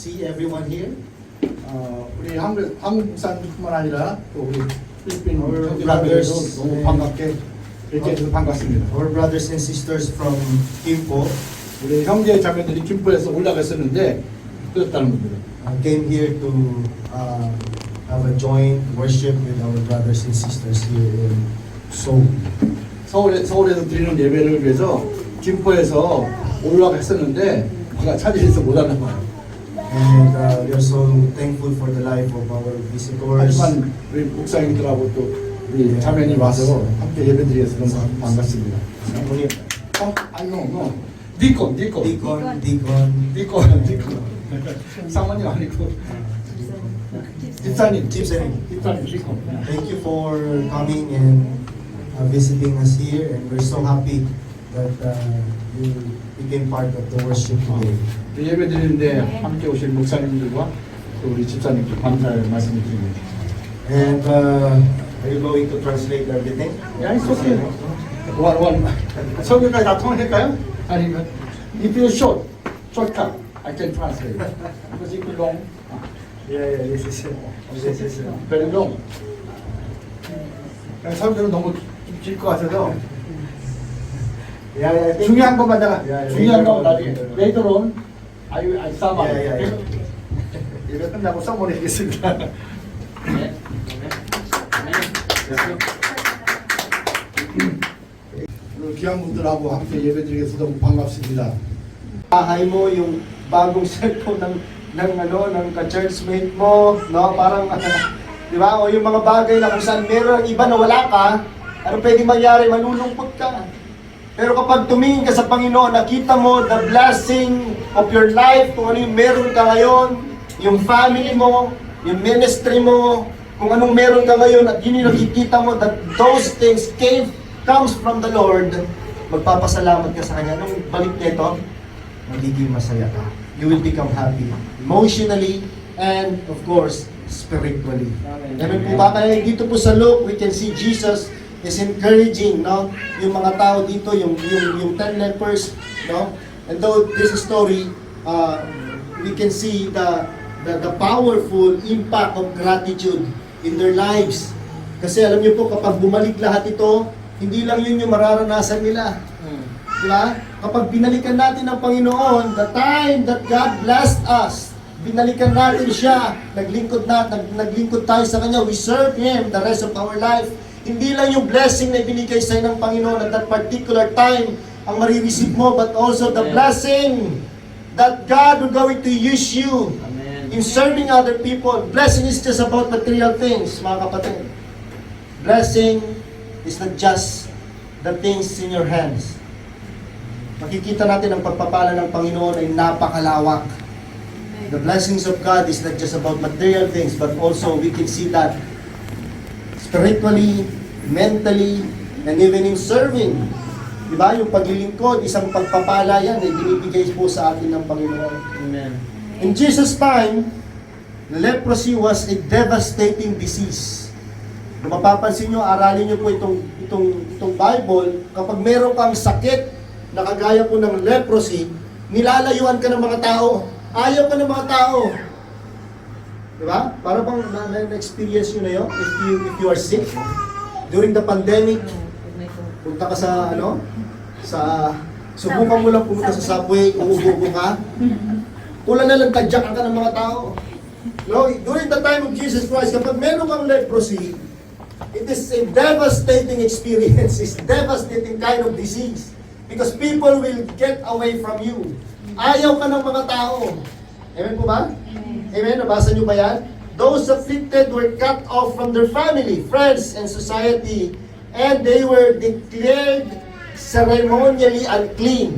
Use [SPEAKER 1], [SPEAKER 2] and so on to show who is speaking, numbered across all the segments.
[SPEAKER 1] see everyone here.
[SPEAKER 2] 우리 한국 사람뿐만 아니라 또 우리 필리핀
[SPEAKER 1] Our
[SPEAKER 2] 형제자매들도
[SPEAKER 1] brothers,
[SPEAKER 2] 너무 반갑게 이렇게 해서 반갑습니다.
[SPEAKER 1] Our brothers and sisters from Kimpo
[SPEAKER 2] 우리 형제 자매들이 김포에서 올라갔었는데 그렇다는 겁니다.
[SPEAKER 1] came here to have a joint worship with our brothers and sisters here in Seoul.
[SPEAKER 2] 서울에서 드리는 예배를 위해서 김포에서 올라갔었는데 제가 차질에서 못 왔나 봐요.
[SPEAKER 1] And we are so thankful for the life of our visitors.
[SPEAKER 2] 하지만 우리 목사님들하고 또 우리 자매님 와서 함께 예배드려서 너무 반갑습니다. 아니요, 니콘. 사모님 아니고 집사님. 니콘.
[SPEAKER 1] Thank you for coming and visiting us here, and we're so happy that you became part of the worship today.
[SPEAKER 2] 예배 드리는데 함께 오신 목사님들과 또 우리 집사님께 감사의 말씀을 드립니다.
[SPEAKER 1] And are you going to translate everything?
[SPEAKER 2] 야, 이소세요. 원. 설교까지 다 통할까요? 아니면 if you shortcut, I can translate. Because if you long,
[SPEAKER 1] Yeah, this is
[SPEAKER 2] very long. 설교는 너무 길 것 같아서
[SPEAKER 1] I think
[SPEAKER 2] 중요한 것만 내가 중요한 거 나중에
[SPEAKER 1] Yeah.
[SPEAKER 2] later on I 싸마.
[SPEAKER 1] Yeah.
[SPEAKER 2] 이거 끝나고 써보내겠습니다. 귀한 분들하고 함께 예배드리겠습니다. 너무 반갑습니다.
[SPEAKER 1] bahay mo yung bagong cellphone ng ka-churchmate mo, no? Parang di ba? O yung mga bagay na kung saan meron iba na wala ka, ano pwedeng mangyari? Malulungkot ka. Pero kapag tumingin ka sa Panginoon, nakita mo the blessing of your life, kung ano yung meron ka ngayon, yung family mo, yung ministry mo, kung anong meron ka ngayon, at yun yung nakikita mo that those things comes from the Lord, magpapasalamat ka sa Kanya. Nung balik nito, magiging masaya ka. You will become happy, emotionally, and of course, spiritually. Amen po ba? Kaya dito po sa Luke, we can see Jesus is encouraging, no? Yung mga tao dito, yung 10 lepers, no? And though this story, we can see the powerful impact of gratitude in their lives. Kasi alam niyo po, kapag bumalik lahat ito, hindi lang yun yung mararanasan nila. Di ba? Kapag binalikan natin ang Panginoon, the time that God blessed us, binalikan natin siya, naglingkod tayo sa Kanya, we serve Him the rest of our life. Hindi lang yung blessing na ibinigay sa'yo ng Panginoon at that particular time ang marireceive mo, but also the blessing that God will going to use you in serving other people. Blessing is just about material things, mga kapatid. Blessing is not just the things in your hands. Makikita natin ang pagpapala ng Panginoon ay napakalawak. The blessings of God is not just about material things, but also we can see that spiritually, mentally, and even in serving. Diba? Yung paglilingkod, isang pagpapala yan, ay binibigay po sa atin ng Panginoon.
[SPEAKER 3] Amen.
[SPEAKER 1] In Jesus' time, leprosy was a devastating disease. Kung mapapansin nyo, aralin nyo po itong Bible, kapag meron kang sakit na kagaya po ng leprosy, nilalayuan ka ng mga tao. Ayaw ka ng mga tao. Diba? Para bang na-experience nyo na yun? If you are sick, during the pandemic, punta ka sa, subukan mo lang pumunta sa subway, uubo ka, pula na lang tadyakan ka ng mga tao. No? During the time of Jesus Christ, kapag meron kang leprosy, it is a devastating experience. It's a devastating kind of disease. Because people will get away from you. Ayaw ka ng mga tao. Amen po ba? Amen? Nabasa nyo ba yan? Those afflicted were cut off from their family, friends, and society, and they were declared ceremonially unclean.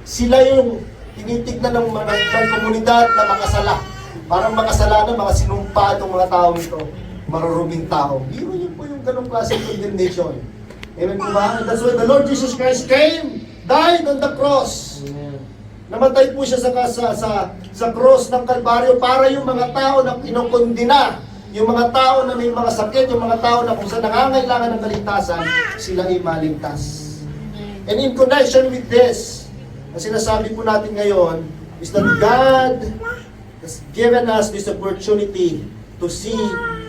[SPEAKER 1] Sila yung tinitignan ng mga komunidad na makasala. Parang makasalanan, mga sinumpa itong mga tao nito. Maruruming tao. Biro yun po yung ganong klase of condemnation. Amen po ba? And that's why the Lord Jesus Christ came, died on the cross. Namatay po siya sa cross ng Kalbaryo para yung mga tao na kinokondina, yung mga tao na may mga sakit, yung mga tao na kung saan nangangailangan ng kaligtasan, sila ay maligtas. And in connection with this, ang sinasabi po natin ngayon is that God has given us this opportunity to see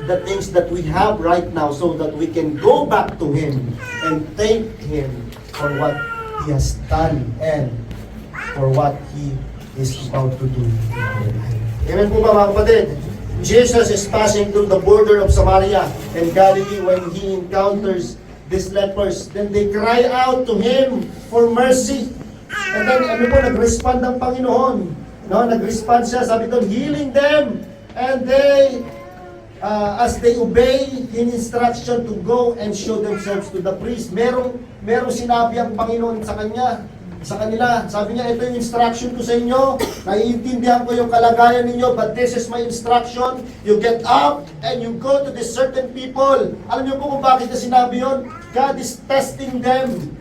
[SPEAKER 1] the things that we have right now so that we can go back to Him and thank Him for what He has done and for what He is about to do. Amen po ba mga kapatid? Jesus is passing through the border of Samaria and Galilee when He encounters these lepers. Then they cry out to Him for mercy. And then nag-respond ang Panginoon. No, nag-respond siya, sabi doon, healing them. And they, as they obey His instruction to go and show themselves to the priest, merong sinabi ang Panginoon sa kanila. Sabi niya, ito yung instruction ko sa inyo. Naiintindihan ko yung kalagayan ninyo, but this is my instruction. You get up and you go to this certain people. Alam niyo po kung bakit na sinabi yun? God is testing them.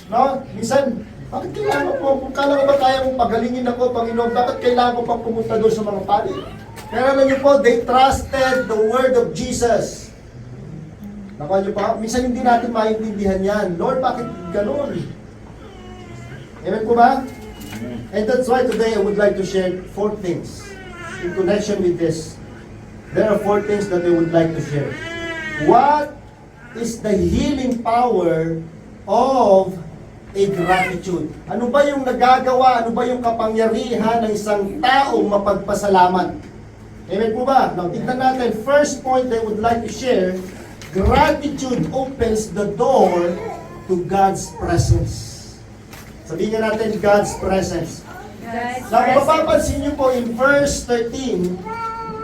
[SPEAKER 1] No? Minsan, bakit kailangan po, kung kala ko ba kaya mong pagalingin ako, Panginoon, bakit kailangan ko pang pumunta doon sa mga pali? Pero alam niyo po, they trusted the word of Jesus. Nakuha niyo pa? Minsan hindi natin maintindihan yan. Lord, bakit ganun? Amen po ba? And that's why today I would like to share 4 things in connection with this. There are 4 things that I would like to share. What is the healing power of a gratitude? Ano ba yung nagagawa? Ano ba yung kapangyarihan ng isang taong mapagpasalamat? Amen po ba? Now, tignan natin. First point I would like to share, gratitude opens the door to God's presence. Sabihin nga natin, God's presence. Now, kung mapapansin niyo po in verse 13,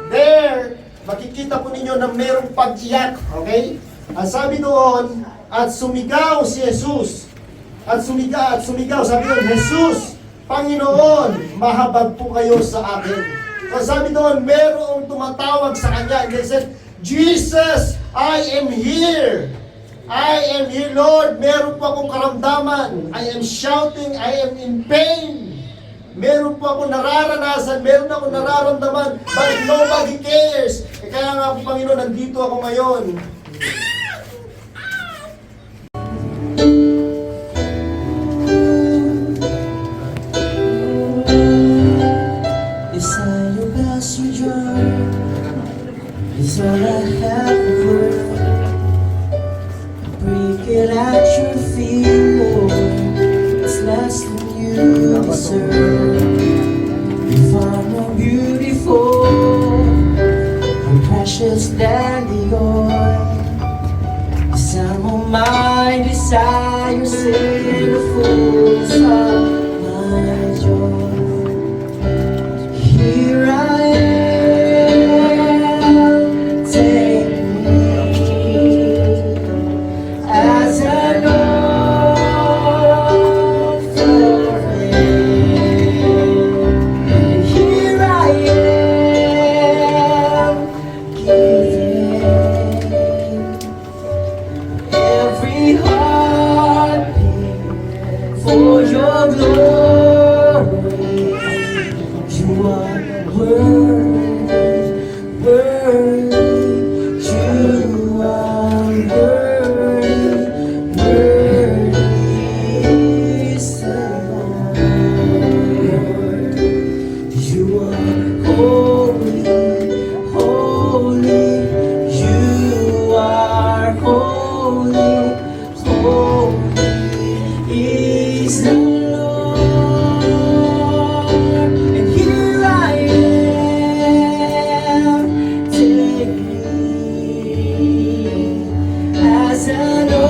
[SPEAKER 1] there, makikita po ninyo na mayroong pag-iyak. Okay? Ang sabi doon, at sumigaw si Jesus. At sumigaw, sabi doon, Jesus, Panginoon, mahabag po kayo sa akin. So sabi doon, mayroong tumatawag sa kanya. And they said, Jesus, I am here. I am here, Lord. Meron po akong karamdaman. I am shouting. I am in pain. Meron po akong nararanasan. Meron akong nararamdaman. But nobody cares. Kaya nga po, Panginoon, nandito ako ngayon.
[SPEAKER 3] Beside your passenger is all I have worth. Break it at your feet, Lord. It's less than you deserve. If I'm more beautiful, more precious than the oil, 'cause I'm on my desire, save the fullness of my joy. Here I am, take me as an offering. And here I am, giving every heartbeat for your glory. You are worthy, you are worthy is the Lord. You are holy, you are holy is the Lord. And here I am, take me as an offering.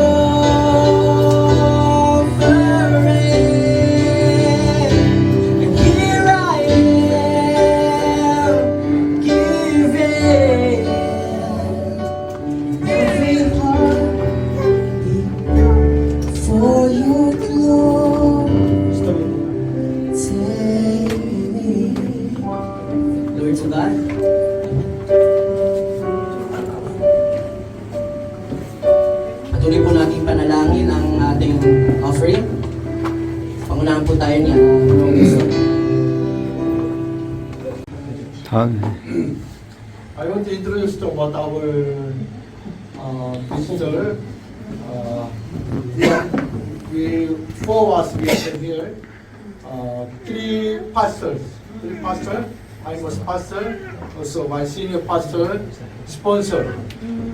[SPEAKER 3] And here I am, giving every heartbeat for your glory. Take me. Glory to God. Patuloy po natin panalangin ang ating offering. Pangunahan po tayo niya.
[SPEAKER 2] I want to introduce to about our visitor. We 4 of us we are here. 3 pastors. I was pastor, also my senior pastor sponsor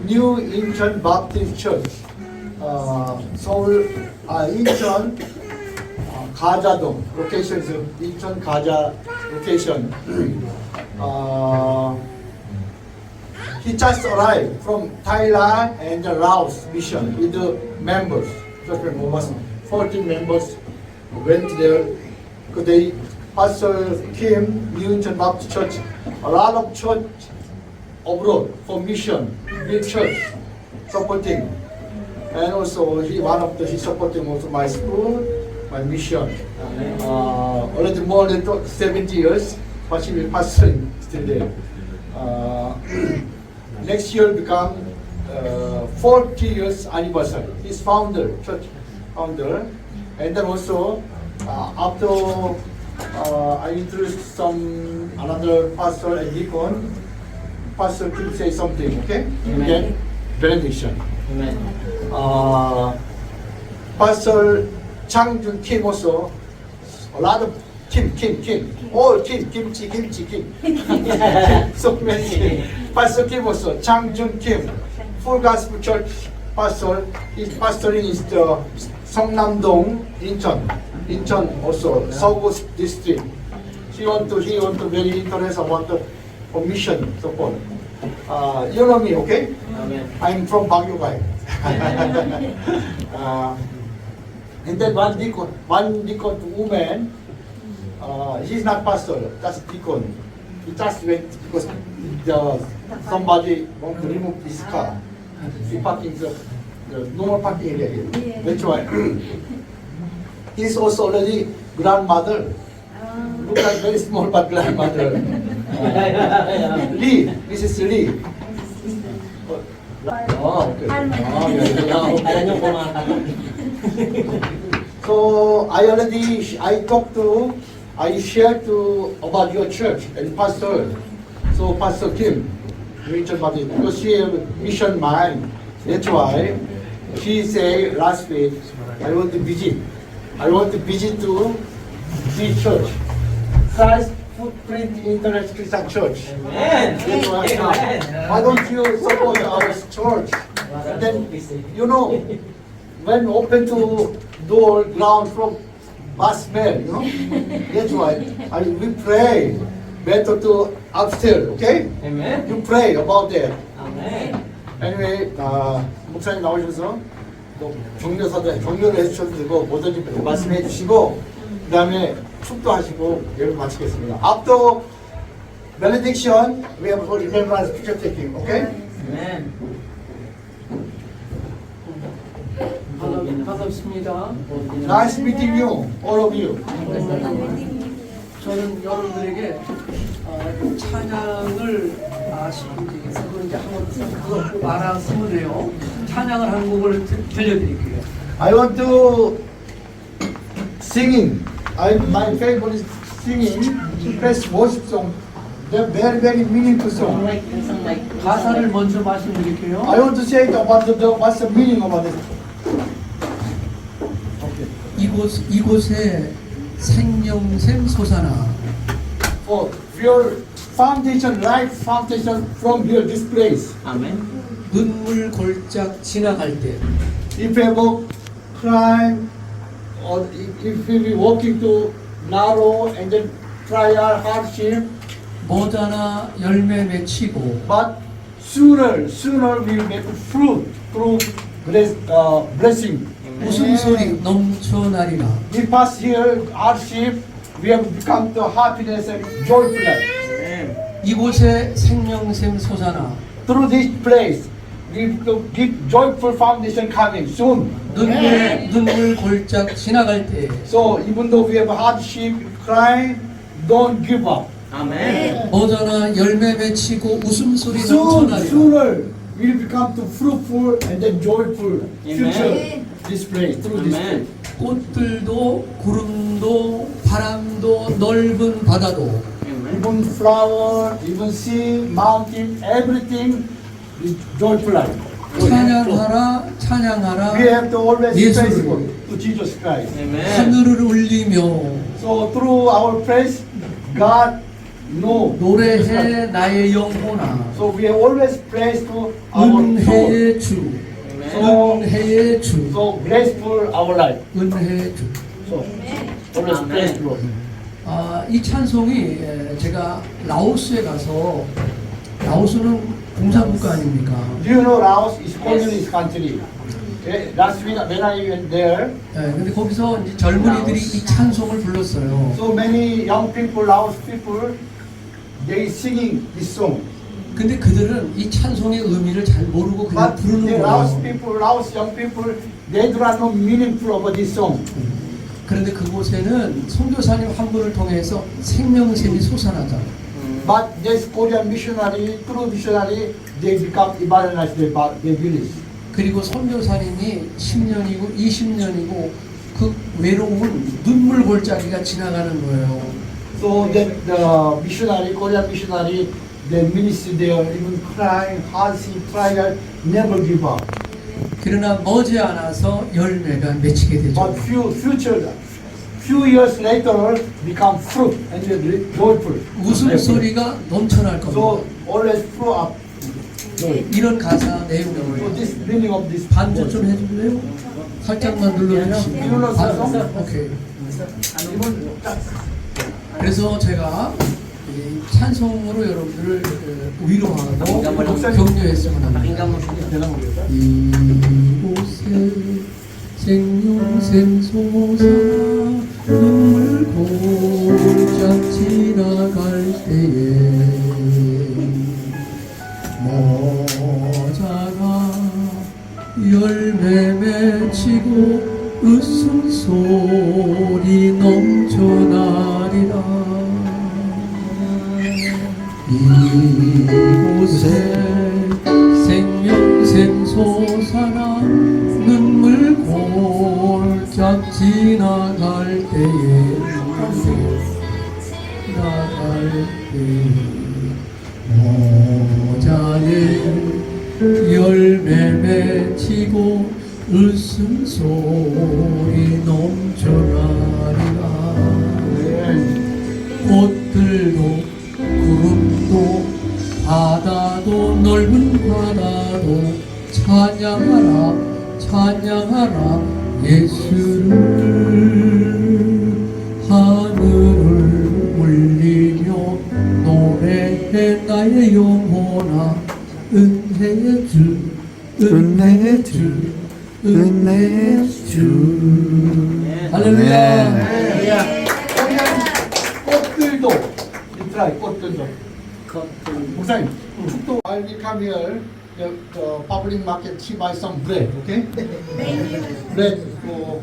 [SPEAKER 2] New Incheon Baptist Church, Seoul, Incheon, Gajadong location is Incheon Gaja location. He just arrived from Thailand and the Laos mission with the members. Church member was 14 members went there. Because they, Pastor Kim, New Incheon Baptist Church, a lot of church abroad for mission, big church supporting, and also he's supporting also my school, my mission. Already more than 70 years, but he will pastoring still there. Next year become 40 years anniversary. He's founder, church founder, and then also after I introduced another pastor and deacon, Pastor Kim say something, okay?
[SPEAKER 3] Amen.
[SPEAKER 2] Again, benediction.
[SPEAKER 3] Amen.
[SPEAKER 2] Pastor Chang Jun Kim also, a lot of Kim, all Kim, kimchi. So many Kim. Pastor Kim also, Chang Jun Kim, Full Gospel Church pastor. His pastoring is the Seongnam-dong, Incheon also, South District. He want to very interested about the mission support. You know me, okay?
[SPEAKER 3] Amen.
[SPEAKER 2] I'm from Baguio. And then one deacon woman, he's not pastor, just deacon. He just went because somebody want to remove his car. He parking the normal parking area here. That's why. He's also already grandmother. Look like very small but grandmother. Lee, Mrs. Lee. Oh, okay. Oh, yeah.
[SPEAKER 3] Alam niyo po mga katok.
[SPEAKER 2] So I shared about your church and pastor. So Pastor Kim, because she have mission mind. That's why she say last week, I want to visit to the church. Christ Footprint International Christian Church.
[SPEAKER 3] Amen.
[SPEAKER 2] That's why why don't you support our church? And then, you know, when open to door ground from bus smell, you know? That's why we pray better to upstairs, okay?
[SPEAKER 3] Amen.
[SPEAKER 2] You pray about that.
[SPEAKER 3] Amen.
[SPEAKER 2] Anyway, 목사님 나오셔서 또 격려를 해주셔도 뭐든지 말씀해 주시고 그 다음에 축도하시고 예를 마치겠습니다. After benediction, we have for remembrance picture taking, okay?
[SPEAKER 3] Amen.
[SPEAKER 4] 반갑습니다.
[SPEAKER 2] Nice meeting you, all of you.
[SPEAKER 4] 저는 여러분들에게 찬양을 아시는지에서 그런지 한번 그거 알았으면 돼요. 찬양을 한 곡을 들려드릴게요.
[SPEAKER 2] I want to singing. My favorite is singing. Press worship song. They're very, very meaningful song.
[SPEAKER 4] 가사를 먼저 말씀드릴게요.
[SPEAKER 2] I want to say about what's the meaning about it.
[SPEAKER 4] 이곳에 생명샘 솟아나.
[SPEAKER 2] For your foundation, life foundation from here, this place.
[SPEAKER 3] Amen.
[SPEAKER 4] 눈물 골짝 지나갈 때
[SPEAKER 2] If you have crime, or if you be walking to narrow and then trial, hardship,
[SPEAKER 4] 모자나 열매 맺히고
[SPEAKER 2] but sooner we will make fruit through blessing.
[SPEAKER 4] 웃음소리 넘쳐나리라.
[SPEAKER 2] We pass here hardship, we have become the happiness and joyful life.
[SPEAKER 4] 이곳에 생명샘 솟아나.
[SPEAKER 2] Through this place, we will give joyful foundation coming soon.
[SPEAKER 4] 눈물 골짝 지나갈 때
[SPEAKER 2] So even though we have hardship, cry, don't give up.
[SPEAKER 3] Amen.
[SPEAKER 4] 모자나 열매 맺히고 웃음소리 넘쳐나리라.
[SPEAKER 2] Sooner we will become to fruitful and then joyful future. This place, through this
[SPEAKER 3] Amen.
[SPEAKER 2] place.
[SPEAKER 4] 꽃들도 구름도 바람도 넓은 바다도
[SPEAKER 3] Amen.
[SPEAKER 2] Even flower, even sea, mountain, everything is joyful life.
[SPEAKER 4] 찬양하라
[SPEAKER 2] We
[SPEAKER 4] 찬양하라
[SPEAKER 2] have to always
[SPEAKER 4] 예수를.
[SPEAKER 2] praise God to Jesus Christ.
[SPEAKER 3] Amen.
[SPEAKER 4] 하늘을 울리며
[SPEAKER 2] So through our praise, God No.
[SPEAKER 4] 노래해 나의 영혼아.
[SPEAKER 2] So we have always praised to our soul.
[SPEAKER 4] 은혜의 주.
[SPEAKER 2] So,
[SPEAKER 4] 은혜의 주.
[SPEAKER 2] so grateful our life.
[SPEAKER 4] 은혜의 주.
[SPEAKER 2] So always praise the Lord.
[SPEAKER 4] 이 찬송이 제가 라오스에 가서 라오스는 공산국가 아닙니까?
[SPEAKER 2] Do you know Laos is communist country? Okay? Last week when I went there,
[SPEAKER 4] 근데 거기서 이제 젊은이들이 이 찬송을 불렀어요.
[SPEAKER 2] so many young people, Laos people, they singing this song.
[SPEAKER 4] 근데 그들은 이 찬송의 의미를 잘 모르고 그냥
[SPEAKER 2] But
[SPEAKER 4] 부르는
[SPEAKER 2] the Laos
[SPEAKER 4] 거예요.
[SPEAKER 2] people, Laos young people, they do not know meaningful about this song.
[SPEAKER 4] 그런데 그곳에는 선교사님 한 분을 통해서 생명샘이 솟아나죠.
[SPEAKER 2] But this Korean missionary, true missionary, they become evangelized their village.
[SPEAKER 4] 그리고 선교사님이 10년이고 20년이고 그 외로운 눈물 골짜기가 지나가는 거예요.
[SPEAKER 2] So that the missionary, Korean missionary, they ministry there, even crying, hardship, trial, never give up.
[SPEAKER 4] 그러나 머지않아서 열매가 맺히게 되죠.
[SPEAKER 2] But few years later, become fruit and they joyful.
[SPEAKER 4] 웃음소리가 넘쳐날 겁니다.
[SPEAKER 2] So always fruit up. joy.
[SPEAKER 4] 이런 가사
[SPEAKER 2] So
[SPEAKER 4] 내용을
[SPEAKER 2] this meaning of this
[SPEAKER 4] 반주 좀 해줄래요? 살짝만 눌러주시면 오케이. 그래서 제가 이 찬송으로 여러분들을 위로하고 격려했으면 합니다. 이곳에 생명샘 솟아 눈물 골짝 지나갈 때에 모자가 열매 맺히고 웃음소리 넘쳐나리라. 이곳에 생명샘 솟아나 눈물 골짝 지나갈 때에 모자는 열매 맺히고 웃음소리 넘쳐나리라. 꽃들도 구름도 바다도 넓은 바다도 찬양하라 찬양하라 예수를. 하늘을 울리며 노래해 나의 영혼아 은혜의 주 은혜의 주 은혜의 주. 할렐루야.
[SPEAKER 2] 꽃들도 리트라이 꽃들도. 목사님, 축도 while we come here, the public market she buy some bread, okay? Bread. So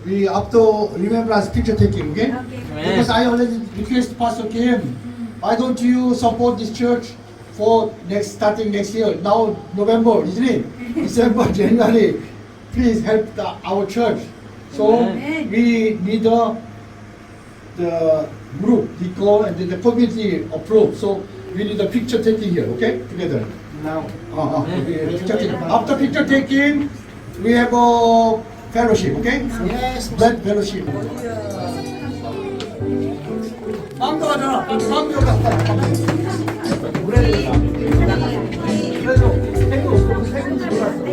[SPEAKER 2] we have to remember as picture taking, okay? Because I already request Pastor Kim, why don't you support this church for starting next year? Now November, isn't it? December, January. Please help our church. So we need the group, the call, and then the community approve. So we need a picture taking here, okay? Together.
[SPEAKER 1] Now,
[SPEAKER 2] Picture taking. After picture taking, we have a fellowship, okay?
[SPEAKER 1] yes,
[SPEAKER 2] Bread fellowship. 빵도 하잖아. 빵도 갖다. 그래서 생도 들어갔어.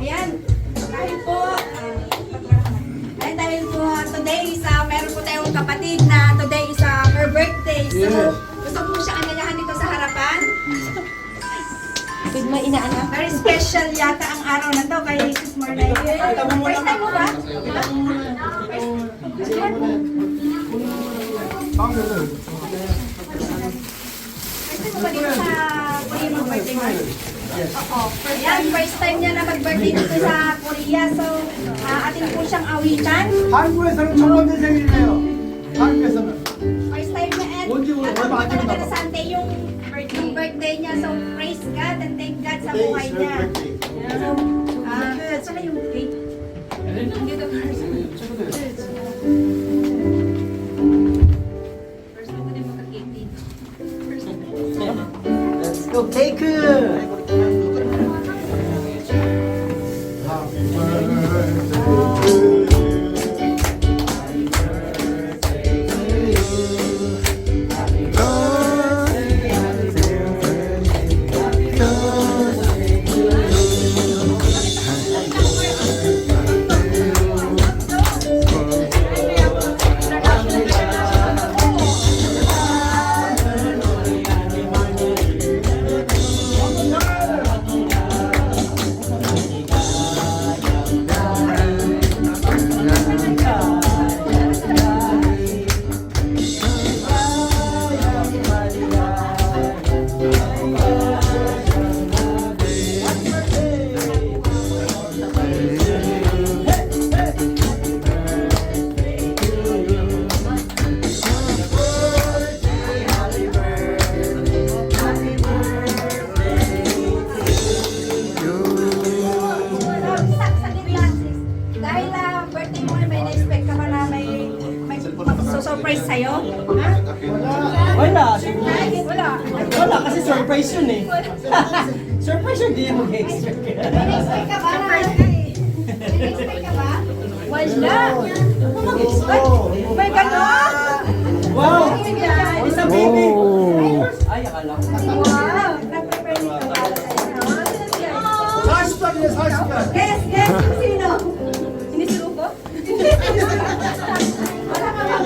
[SPEAKER 5] Ayan, dahil po today is, meron po tayong kapatid na today is her birthday. So,
[SPEAKER 2] Yes.
[SPEAKER 5] gusto po siya anyayahan dito sa harapan. Very special yata ang araw na to kay Sis Marlene. First time mo ba? First time mo ba dito sa Korea mag-birthday mo? Oo. Ayan, first time niya na mag-birthday dito sa Korea. So, atin po siyang awitan.
[SPEAKER 2] 한국에서는 첫 번째 생일이에요. 한국에서는.
[SPEAKER 5] First time niya and
[SPEAKER 2] Only one,
[SPEAKER 5] ano
[SPEAKER 2] one,
[SPEAKER 5] talaga
[SPEAKER 2] one.
[SPEAKER 5] na Sunday yung birthday niya. So, praise God and thank God sa
[SPEAKER 1] today
[SPEAKER 5] buhay
[SPEAKER 1] is her
[SPEAKER 5] niya.
[SPEAKER 1] birthday.
[SPEAKER 5] So, saka yung cake. First time ko din magka-cake dito.
[SPEAKER 1] Let's go, cake!
[SPEAKER 2] Happy birthday to you.
[SPEAKER 5] Saglit lang, sis. Dahil birthday mo, may na-expect ka ba na may surprise sa'yo? Ha?
[SPEAKER 3] Wala.
[SPEAKER 5] Wala.
[SPEAKER 3] Wala kasi surprise yun eh. Surprise yun, hindi mo mag-expect ka.
[SPEAKER 5] May na-expect ka ba? May na-expect ka ba? Wala. Ay, may gano'n?
[SPEAKER 3] Wow!
[SPEAKER 5] Wow!
[SPEAKER 3] Isang baby! Ay, akala ko.
[SPEAKER 5] Wow! Nag-prepare nito para sa'yo.
[SPEAKER 2] Husband is husband.
[SPEAKER 5] Yes, yes! Sino? Hindi si Rupo? Wala ka bang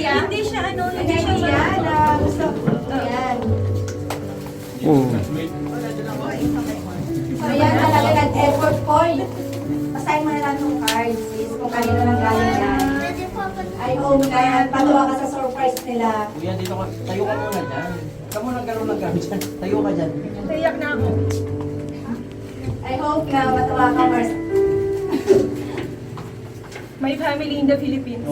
[SPEAKER 5] hindi siya ano, hindi siya na gusto. Ayan. So yan talaga nag-effort point. Basahin mo na lang yung cards, sis, kung kanino lang galing yan. I hope na patuwa ka sa surprise nila.
[SPEAKER 3] Kuya, dito ka. Tayo ka muna dyan. Kamu lang gano'n lang gamit dyan. Tayo ka dyan.
[SPEAKER 5] Tiyak na ako. I hope na matuwa ka, Mars.
[SPEAKER 6] My family in the Philippines.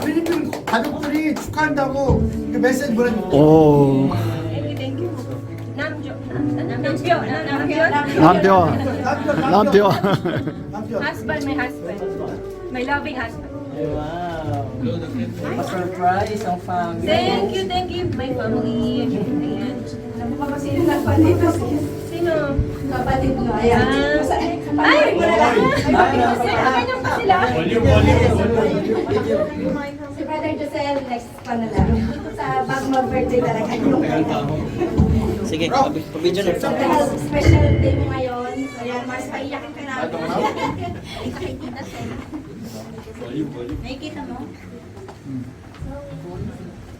[SPEAKER 2] 필리핀 가족들이 축하한다고 그 메시지 보내줬대.
[SPEAKER 6] Thank you. Namjo. Namjo.
[SPEAKER 1] 남편. 남편.
[SPEAKER 2] 남편.
[SPEAKER 6] Husband, my husband. My loving husband.
[SPEAKER 3] Wow. Pa-surprise ang family.
[SPEAKER 6] Thank you, my family. Ayan.
[SPEAKER 5] Alam mo ba kung sino nagpatid ko, sis?
[SPEAKER 6] Sino?
[SPEAKER 5] Kapatid mo, ayan.
[SPEAKER 6] Ay!
[SPEAKER 5] Mo na lang.
[SPEAKER 6] Ganyan pa sila.
[SPEAKER 5] Si Brother Josel, next pa na lang. Sa bago mag-birthday talaga.
[SPEAKER 3] Sige, pabidyo na.
[SPEAKER 5] So dahil special day mo ngayon, ayan, Mars, paiyakin ka namin. Nakikita sa'yo. Nakikita mo?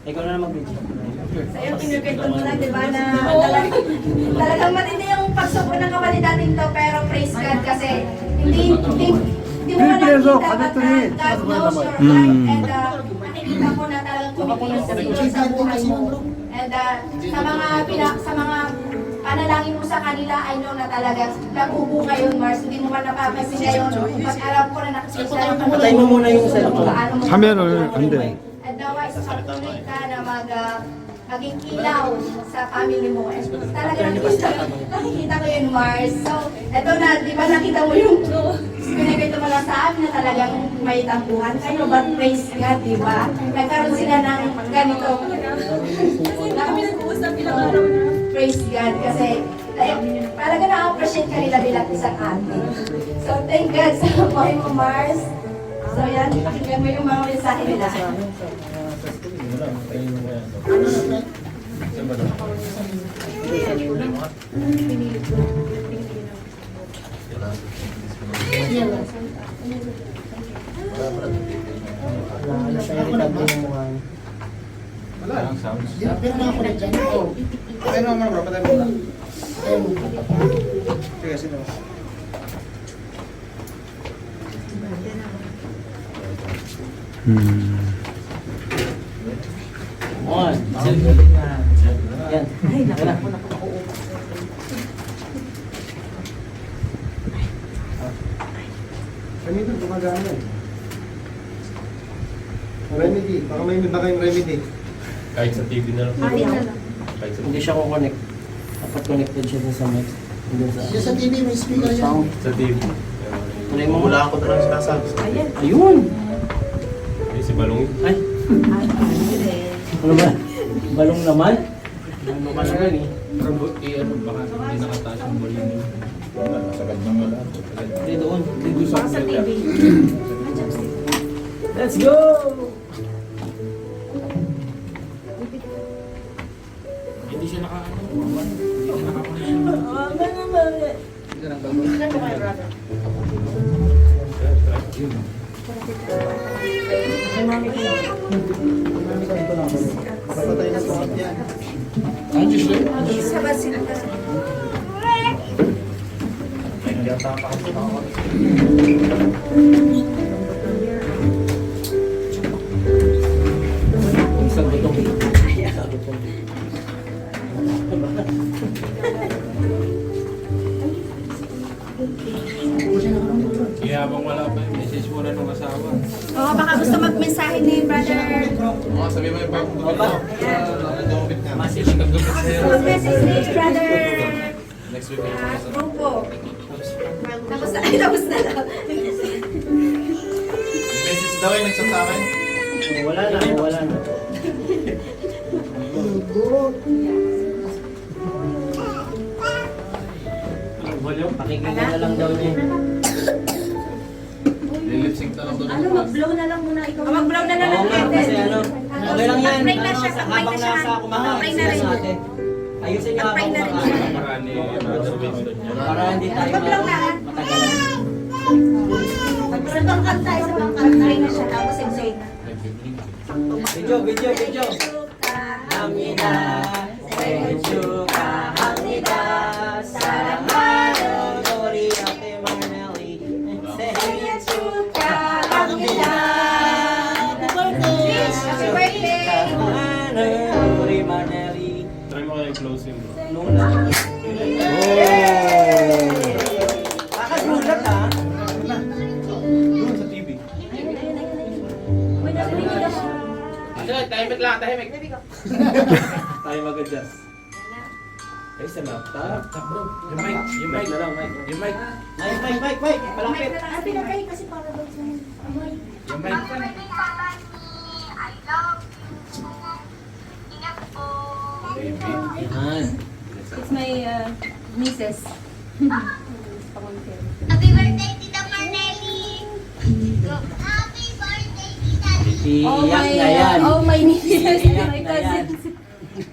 [SPEAKER 3] Ikaw na mag-video.
[SPEAKER 5] Sa'yo, kinukento mo na, di ba, na talagang matindi yung pagsubok ng kapatid natin to, pero praise God kasi hindi mo man nakikita, but God knows your heart, and nakikita ko na talagang kumikilos sa Diyos sa buhay mo. And sa mga panalangin mo sa kanila, I know na talaga nabubuka yun, Mars. Hindi mo man napapansin na yun. Pag alam ko na nakikita yung
[SPEAKER 3] Patay mo muna yung cellphone.
[SPEAKER 1] 화면을 안 돼.
[SPEAKER 5] And nawa is patuloy ka na maging ilaw sa family mo. And talaga nakikita ko yun, Mars. So, eto na, di ba nakita mo yung pinagkita mo lang sa amin na talagang may tampuhan kayo, but praise God, di ba? Nagkaroon sila ng ganito.
[SPEAKER 6] Kami nag-uusap ilang araw na.
[SPEAKER 5] Praise God kasi talaga na-appreciate ka nila bilang isang ate. So, thank God sa buhay mo, Mars. So, yan, pakinggan mo yung mga mensahe nila.
[SPEAKER 2] Pero na ako na dyan. Ayun naman bro, patay mo na. Sige, sino?
[SPEAKER 3] On. Yan. Wala.
[SPEAKER 1] Kami doon gumagana eh. Remedy. Baka may remedy.
[SPEAKER 7] Kahit sa TV na lang. Kahit sa
[SPEAKER 3] Hindi siya ko-connect. Dapat connected siya dun sa mic. Dun sa...
[SPEAKER 2] Yes, sa TV, may speaker yan.
[SPEAKER 3] Sound.
[SPEAKER 7] Sa TV.
[SPEAKER 3] Tuloy mo.
[SPEAKER 7] Wala ako talagang sinasabi.
[SPEAKER 3] Ayun!
[SPEAKER 7] Ay, si Balong.
[SPEAKER 3] Ay! Ano ba? Balong naman? Ano ka naman eh?
[SPEAKER 8] ano, baka hindi nakataas yung volume.
[SPEAKER 2] Sagad ng wala.
[SPEAKER 3] Hindi doon.
[SPEAKER 8] Hindi sa TV.
[SPEAKER 3] Let's go!
[SPEAKER 8] Hindi siya nakakaano. Hindi siya nakakaano. Hindi ka nang gagawin.
[SPEAKER 1] Papatay na sa yan.
[SPEAKER 8] Andiyan siya.
[SPEAKER 5] Sa basil.
[SPEAKER 3] Isang butong.
[SPEAKER 8] Kaya habang wala pa yung message mo na ng asawa.
[SPEAKER 5] Oo, baka gusto magmensahe ni brother.
[SPEAKER 8] Oo, sabi mo yung bagong gawin mo. Nagagawin niya.
[SPEAKER 3] Message.
[SPEAKER 8] Nagagawin sa'yo.
[SPEAKER 5] Mag-message ni brother.
[SPEAKER 8] Next week ay
[SPEAKER 5] Grupo. Tapos na, ay, tapos na daw.
[SPEAKER 8] message daw ay nagsat sa akin.
[SPEAKER 3] Wala na, wala na. Pakinggan na lang daw niya.
[SPEAKER 8] Lilip-sync na lang doon.
[SPEAKER 6] Ano, mag-blow na lang muna ikaw.
[SPEAKER 5] Mag-blow na lang
[SPEAKER 3] Oo
[SPEAKER 5] ng
[SPEAKER 3] nga, kasi ano, okay lang yan.
[SPEAKER 5] Mag-pray na
[SPEAKER 3] Ano,
[SPEAKER 5] siya, mag-pray
[SPEAKER 3] habang
[SPEAKER 5] na siya.
[SPEAKER 3] nasa kumakain
[SPEAKER 5] Mag-pray na
[SPEAKER 3] sila
[SPEAKER 5] rin.
[SPEAKER 3] sa atin. Ayusin niyo
[SPEAKER 5] Mag-pray
[SPEAKER 3] habang
[SPEAKER 5] na rin
[SPEAKER 3] kumakain.
[SPEAKER 5] siya.
[SPEAKER 7] Marami Brother Winston niya.
[SPEAKER 3] Para hindi tayo
[SPEAKER 5] Mag-blow na.
[SPEAKER 3] matagalan.
[SPEAKER 6] Mag-rentang kanta, isang lang kanta.
[SPEAKER 5] Mag-pray na siya, tapos explain na.
[SPEAKER 3] Video. Hamida, Hamida, Salamano, Dori, Ate Marnelli, Hamida,
[SPEAKER 5] Happy birthday!
[SPEAKER 3] Dori, Marnelli,
[SPEAKER 7] Try mo kaya close yun bro.
[SPEAKER 3] Luna. Kakagulat ha?
[SPEAKER 8] Doon sa TV. Tahimik lang, tahimik.
[SPEAKER 7] Tayo mag-adjust. Ay, sa laptop.
[SPEAKER 8] Bro, yung mic. Yung mic.
[SPEAKER 7] Na lang, mic.
[SPEAKER 8] Yung mic.
[SPEAKER 3] Mike, palapit.
[SPEAKER 6] Ah, pinatay kasi para daw sa amoy.
[SPEAKER 8] Yung mic. Baby.
[SPEAKER 3] Yan.
[SPEAKER 6] It's my nieces.
[SPEAKER 9] Happy birthday, Tita Marnelli! Happy birthday, Tita Lee!
[SPEAKER 3] Iiyak na yan.
[SPEAKER 6] Oh, my nieces.
[SPEAKER 3] Iiyak
[SPEAKER 6] My
[SPEAKER 3] na yan.
[SPEAKER 6] cousins.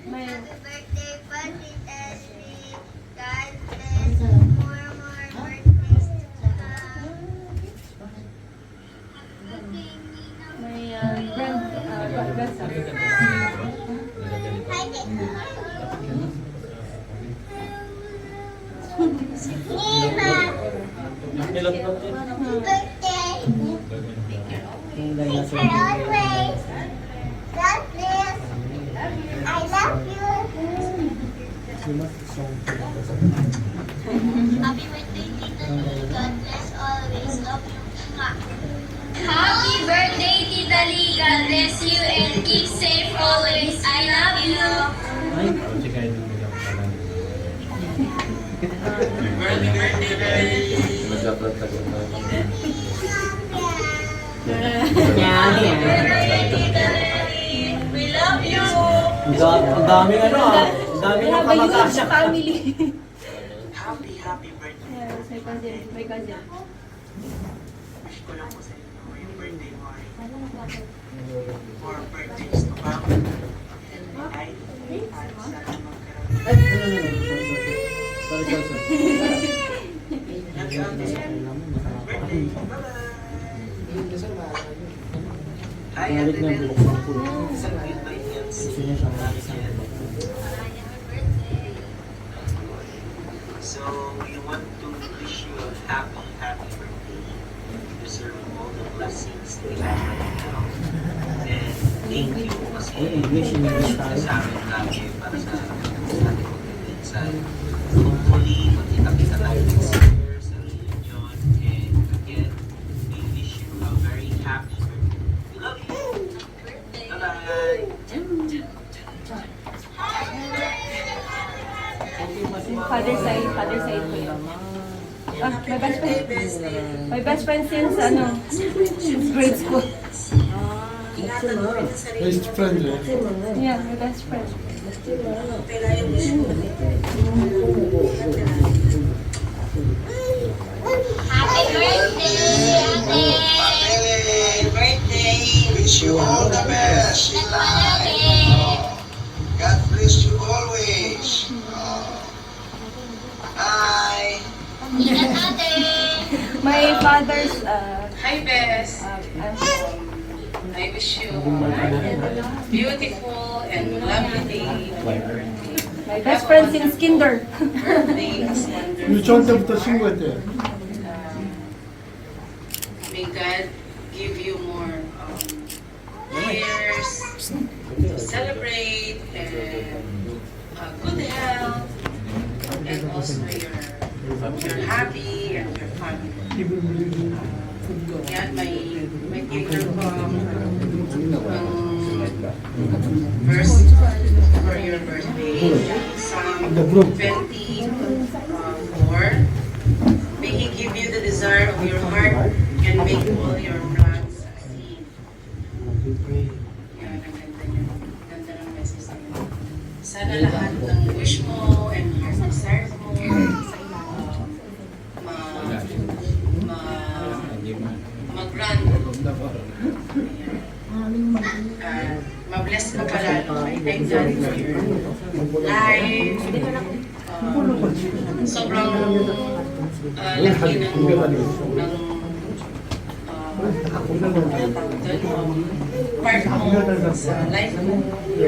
[SPEAKER 6] My...
[SPEAKER 9] Happy birthday po, Tita Lee! God bless you. More birthdays to come.
[SPEAKER 6] My grandson.
[SPEAKER 9] Hi, Nina! Happy birthday!
[SPEAKER 3] Yung dinosaur.
[SPEAKER 9] And always, God bless. I love you. Happy birthday, Tita Lee. God bless always. Love you. Mwah. Happy birthday, Tita Lee. God bless you and keep safe always. I love you.
[SPEAKER 3] Ay,
[SPEAKER 7] Kasi kahit hindi lang pala. Nagkapagtagot na.
[SPEAKER 3] yan.
[SPEAKER 9] We love you.
[SPEAKER 3] Ang daming ano ah. Ang daming
[SPEAKER 6] Yeah, my huge
[SPEAKER 3] nakamakasya.
[SPEAKER 6] family.
[SPEAKER 10] Happy birthday.
[SPEAKER 6] Yes, my cousin. My cousin.
[SPEAKER 10] Wish ko lang po sa inyo yung birthday mo ay more birthdays to come. Ay, at sana magkaroon.
[SPEAKER 3] Ay, sorry.
[SPEAKER 10] Hi,
[SPEAKER 3] Balik
[SPEAKER 10] Ate
[SPEAKER 3] na
[SPEAKER 10] Nel.
[SPEAKER 3] buksan po.
[SPEAKER 10] Celebrate my meals.
[SPEAKER 3] Gusto niya siyang makasama.
[SPEAKER 10] So, we want to wish you a happy, happy birthday. Deserving all the blessings that you have right now. And thank you kasi
[SPEAKER 3] English tayo.
[SPEAKER 10] sa amin lagi para sa ating pagkakinsay. Hopefully, magkita-kita tayo next year sa reunion. And again, we wish you a very happy birthday. We love you. Bye-bye.
[SPEAKER 6] Father side ko yun. Ah, my best friend since since grade school.
[SPEAKER 2] Best friend, eh?
[SPEAKER 6] Yeah, my best friend.
[SPEAKER 9] Happy birthday, Ate!
[SPEAKER 11] Birthday! Wish you all the best in life. God bless you always. Bye.
[SPEAKER 9] Ingat, Ate!
[SPEAKER 6] My father's,
[SPEAKER 5] Hi, Bess. I wish you a beautiful and lovely day.
[SPEAKER 6] my best friend since kinder.
[SPEAKER 5] Birthday is wonderful.
[SPEAKER 2] 유치원때부터 친구였대요.
[SPEAKER 5] May God give you more years to celebrate and good health, and also you're happy and your family. Yan, may kingdom verse for your birthday. Psalm 24. May He give you the desire of your heart and make all your plans succeed. Yan, ang ganda niya. Ganda ng message niya. Sana lahat ng wish mo and heart desires mo mag-grant. Ma-bless ka pala. I thank God for your life. Sobrang laki ng part mo sa life mo. To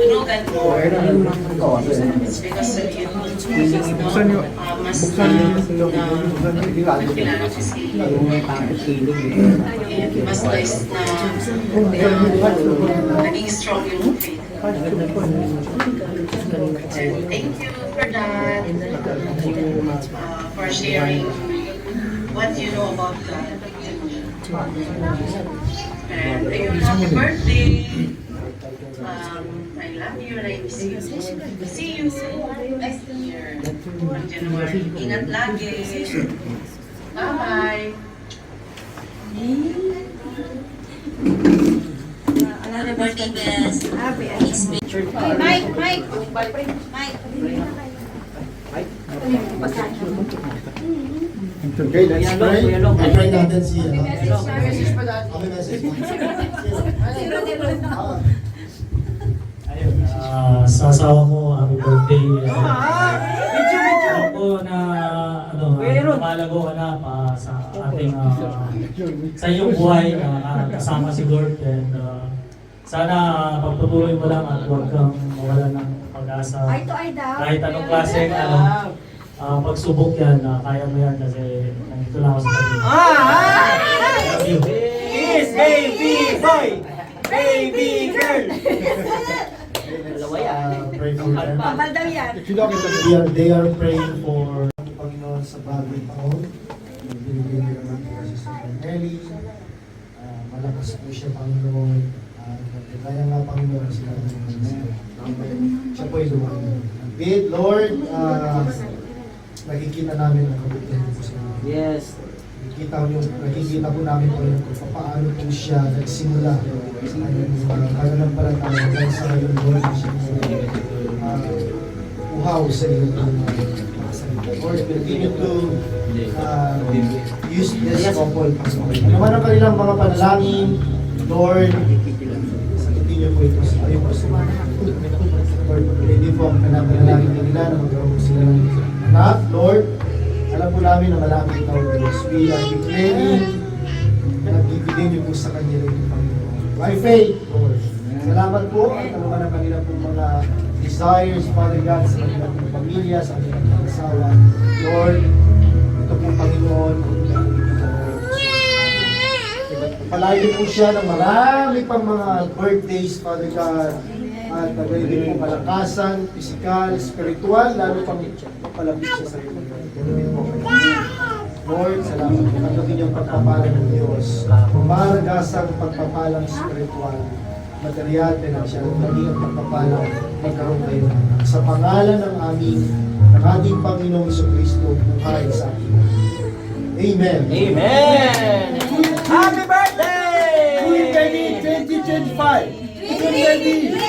[SPEAKER 5] know that more. It's because of you. Mas nakilala ko si and mas nice na naging strong yung faith. And thank you for that. For sharing what you know about God. And ayun, happy birthday! I love you and I miss you. See you next year on January. Ingat lagi. Bye-bye.
[SPEAKER 9] Happy birthday, Bess.
[SPEAKER 6] Mike.
[SPEAKER 1] Okay, let's pray. I-pray natin si May message.
[SPEAKER 12] Ayun, sa asawa ko, happy birthday. Ako na, lumalago ka na sa ating, sa iyong buhay, kasama si Lord. And sana pagpatuloy mo lang at huwag kang mawala ng pag-asa. Kahit anong klaseng pagsubok yan, kaya mo yan kasi nandito lang ako sa tabi. Love you.
[SPEAKER 3] Kiss, baby boy! Baby girl! Dalawa yan.
[SPEAKER 1] Pray for them.
[SPEAKER 6] Pamal daw yan.
[SPEAKER 1] They are praying for Panginoon sa bagong taon. Binigay nila naman po si Sister Nelly. Malakas po siya, Panginoon. Kaya nga, Panginoon, sila siya po ay lumayan. Lord, nakikita namin ang kabutihan po sa inyo.
[SPEAKER 3] Yes.
[SPEAKER 1] Nakikita po namin po kung paano po siya nagsimula sa kanyang pananampalataya dahil sa ngayon, Lord, siya po uhaw sa iyo ng mga salita. Lord, continue to use this couple. Ano man ang kanilang mga panalangin, Lord, sagutin niyo po ito sa iyo po sa Lord, hindi po ang panalangin nila na magkaroon sila ng anak, Lord. Alam po namin na malapit ikaw, Diyos. We are declaring na bibigyan niyo po sa kanila yung Panginoon. By faith, Lord. Salamat po at ano man ang kanilang pong mga desires, Father God, sa kanilang pong pamilya, sa kanilang pong asawa. Lord, ito po Panginoon, palayo po siya ng marami pang mga birthdays, Father God. At nagay din po kalakasan, physical, spiritual, lalo pang palapit siya sa iyo. Lord, salamat po. Ang inyong pagpapalang ng Diyos. Maragasang pagpapalang spiritual, material, financial, maging ang pagpapalang magkaroon kayo ng anak. Sa pangalan ng ating Panginoong Jesucristo, buhay sa atin. Amen.
[SPEAKER 3] Amen! Happy birthday!
[SPEAKER 1] Happy 2025! Hallelujah!